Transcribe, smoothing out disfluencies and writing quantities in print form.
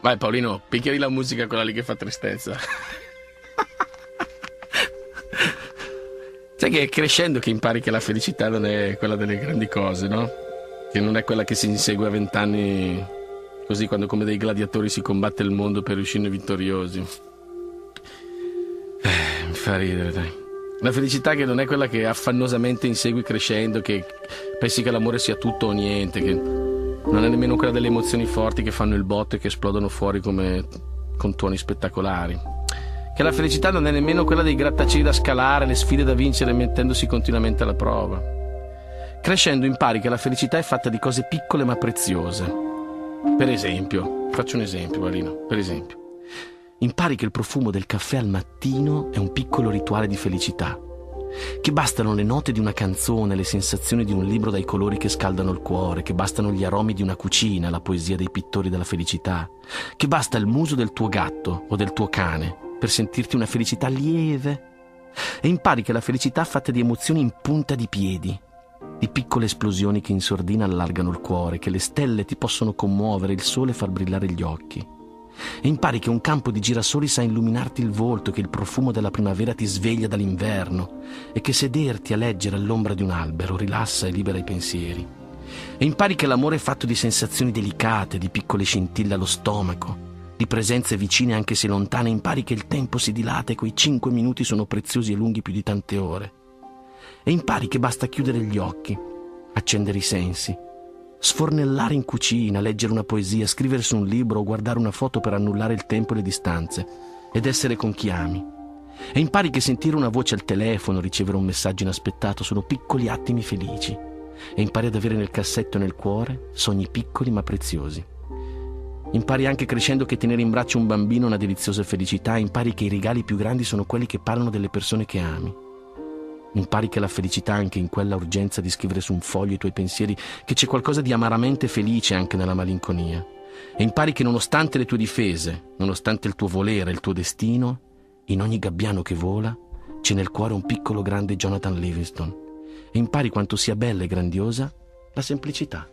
Vai Paolino, picchiali la musica, quella lì che fa tristezza. Sai che è crescendo che impari che la felicità non è quella delle grandi cose, no? Che non è quella che si insegue a 20 anni, così, quando come dei gladiatori si combatte il mondo per uscirne vittoriosi. Mi fa ridere, dai. La felicità che non è quella che affannosamente insegui crescendo, che pensi che l'amore sia tutto o niente, che non è nemmeno quella delle emozioni forti che fanno il botto e che esplodono fuori come con tuoni spettacolari. Che la felicità non è nemmeno quella dei grattacieli da scalare, le sfide da vincere mettendosi continuamente alla prova. Crescendo impari che la felicità è fatta di cose piccole ma preziose. Per esempio, faccio un esempio, Valino, per esempio. Impari che il profumo del caffè al mattino è un piccolo rituale di felicità. Che bastano le note di una canzone, le sensazioni di un libro dai colori che scaldano il cuore, che bastano gli aromi di una cucina, la poesia dei pittori della felicità, che basta il muso del tuo gatto o del tuo cane per sentirti una felicità lieve. E impari che la felicità è fatta di emozioni in punta di piedi, di piccole esplosioni che in sordina allargano il cuore, che le stelle ti possono commuovere, il sole far brillare gli occhi. E impari che un campo di girasoli sa illuminarti il volto, che il profumo della primavera ti sveglia dall'inverno e che sederti a leggere all'ombra di un albero rilassa e libera i pensieri. E impari che l'amore è fatto di sensazioni delicate, di piccole scintille allo stomaco, di presenze vicine anche se lontane. Impari che il tempo si dilata e quei 5 minuti sono preziosi e lunghi più di tante ore. E impari che basta chiudere gli occhi, accendere i sensi, sfornellare in cucina, leggere una poesia, scrivere su un libro o guardare una foto per annullare il tempo e le distanze ed essere con chi ami. E impari che sentire una voce al telefono, ricevere un messaggio inaspettato sono piccoli attimi felici. E impari ad avere nel cassetto e nel cuore sogni piccoli ma preziosi. Impari anche crescendo che tenere in braccio un bambino è una deliziosa felicità. Impari che i regali più grandi sono quelli che parlano delle persone che ami. Impari che la felicità anche in quella urgenza di scrivere su un foglio i tuoi pensieri, che c'è qualcosa di amaramente felice anche nella malinconia. E impari che nonostante le tue difese, nonostante il tuo volere, il tuo destino, in ogni gabbiano che vola c'è nel cuore un piccolo grande Jonathan Livingston. E impari quanto sia bella e grandiosa la semplicità.